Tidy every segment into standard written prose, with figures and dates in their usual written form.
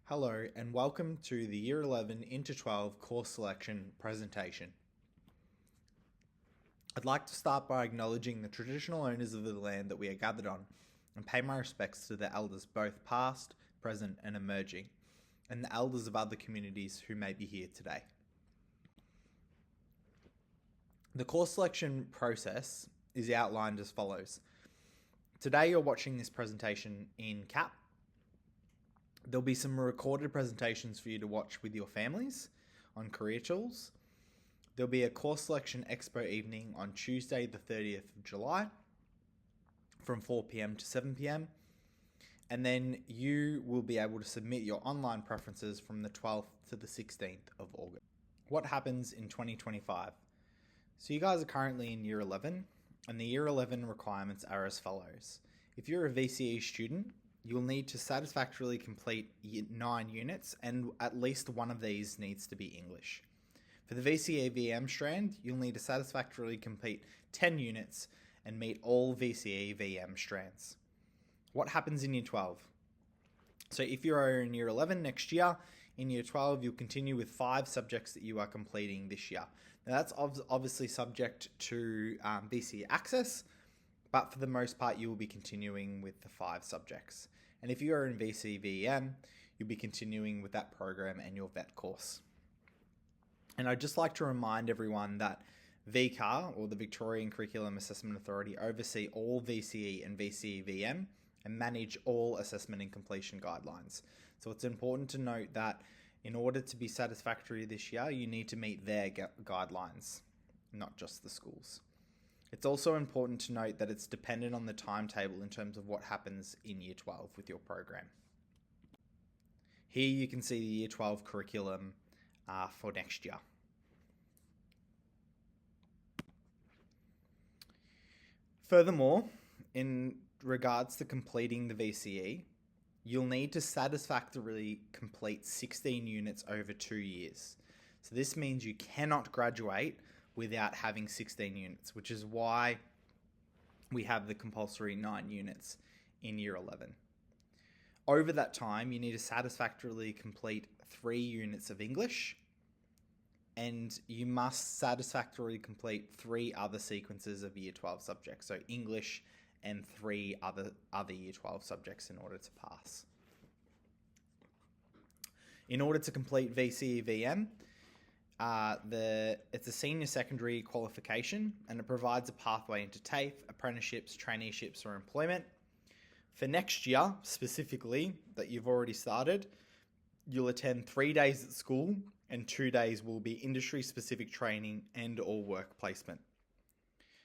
Hello and welcome to the Year 11 Into 12 course selection presentation. I'd like to start by acknowledging the traditional owners of the land that we are gathered on and pay my respects to the elders both past, present and emerging, and the elders of other communities who may be here today. The course selection process is outlined as follows. Today you're watching this presentation in CAP. There'll be some recorded presentations for you to watch with your families on Career Tools. There'll be a course selection expo evening on Tuesday the 30th of July from 4 p.m. to 7 p.m. And then you will be able to submit your online preferences from the 12th to the 16th of August. What happens in 2025? So you guys are currently in Year 11 and the Year 11 requirements are as follows. If you're a VCE student, you'll need to satisfactorily complete 9 units and at least one of these needs to be English. For the VCE VM strand, you'll need to satisfactorily complete 10 units and meet all VCE VM strands. What happens in Year 12? So if you're in Year 11 next year, in Year 12 you'll continue with 5 subjects that you are completing this year. Now that's obviously subject to VCE access, but for the most part you will be continuing with the 5 subjects. And if you are in VCVM, you'll be continuing with that program and your VET course. And I'd just like to remind everyone that VCAR, or the Victorian Curriculum Assessment Authority, oversee all VCE and VCVM and manage all assessment and completion guidelines. So it's important to note that in order to be satisfactory this year, you need to meet their guidelines, not just the schools. It's also important to note that it's dependent on the timetable in terms of what happens in Year 12 with your program. Here you can see the Year 12 curriculum for next year. Furthermore, in regards to completing the VCE, you'll need to satisfactorily complete 16 units over 2 years. So this means you cannot graduate without having 16 units, which is why we have the compulsory 9 units in Year 11. Over that time, you need to satisfactorily complete 3 units of English, and you must satisfactorily complete 3 other sequences of Year 12 subjects, so English and 3 other Year 12 subjects in order to pass. In order to complete VCE-VM, it's a senior secondary qualification and it provides a pathway into TAFE, apprenticeships, traineeships or employment. For next year, specifically, that you've already started, you'll attend 3 days at school and 2 days will be industry-specific training and or work placement.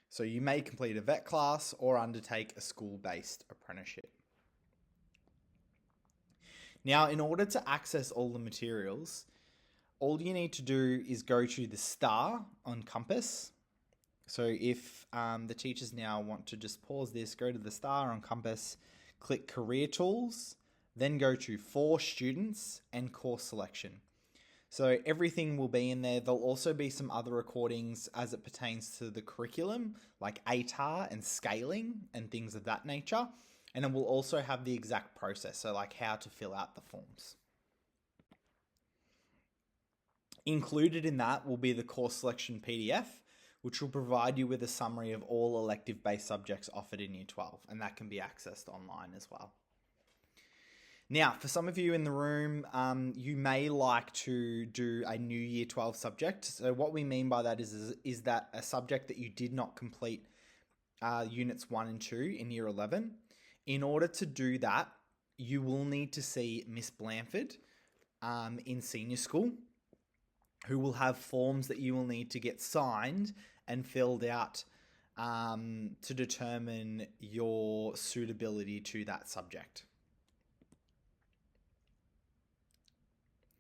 So you may complete a VET class or undertake a school-based apprenticeship. Now, in order to access all the materials, all you need to do is go to the star on Compass. So if the teachers now want to just pause this, go to the star on Compass, click Career Tools, then go to For Students and Course Selection. So everything will be in there. There'll also be some other recordings as it pertains to the curriculum, like ATAR and scaling and things of that nature. And it will also have the exact process, so like how to fill out the forms. Included in that will be the course selection PDF, which will provide you with a summary of all elective-based subjects offered in Year 12, and that can be accessed online as well. Now, for some of you in the room, you may like to do a new Year 12 subject. So what we mean by that is that a subject that you did not complete Units 1 and 2 in Year 11. In order to do that, you will need to see Miss Blanford in senior school, who will have forms that you will need to get signed and filled out to determine your suitability to that subject.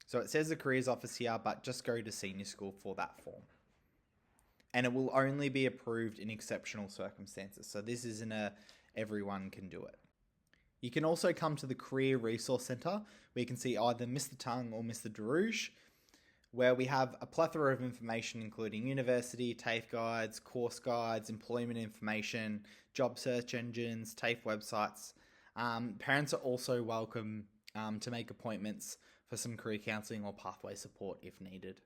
So it says the careers office here, but just go to senior school for that form. And it will only be approved in exceptional circumstances. So this isn't a everyone can do it. You can also come to the Career Resource Centre, where you can see either Mr. Tung or Mr. Darouche, where we have a plethora of information including university, TAFE guides, course guides, employment information, job search engines, TAFE websites. Parents are also welcome to make appointments for some career counselling or pathway support if needed.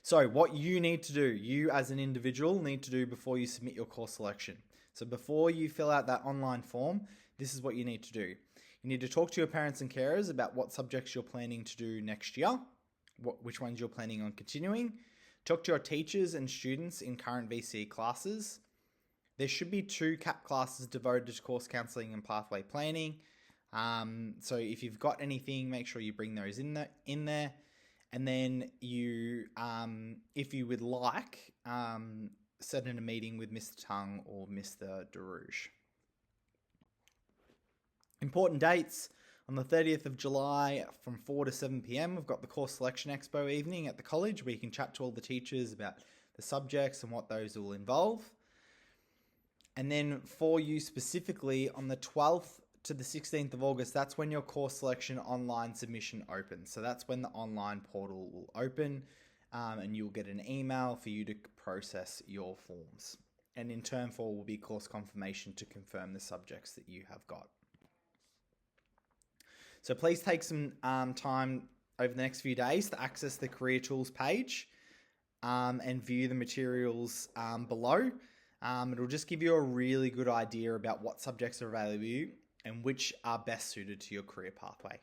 So what you need to do, you as an individual need to do before you submit your course selection. So before you fill out that online form, this is what you need to do. You need to talk to your parents and carers about what subjects you're planning to do next year, which ones you're planning on continuing. Talk to your teachers and students in current VCE classes. There should be 2 CAP classes devoted to course counselling and pathway planning. So if you've got anything, make sure you bring those in there. And then you, if you would like, set in a meeting with Mr. Tung or Mr. Darouche. Important dates. On the 30th of July from 4 to 7 p.m, we've got the Course Selection Expo evening at the college where you can chat to all the teachers about the subjects and what those will involve. And then for you specifically, on the 12th to the 16th of August, that's when your course selection online submission opens. So that's when the online portal will open, and you'll get an email for you to process your forms. And in turn 4 will be course confirmation to confirm the subjects that you have got. So please take some time over the next few days to access the Career Tools page and view the materials below. It'll just give you a really good idea about what subjects are available and which are best suited to your career pathway.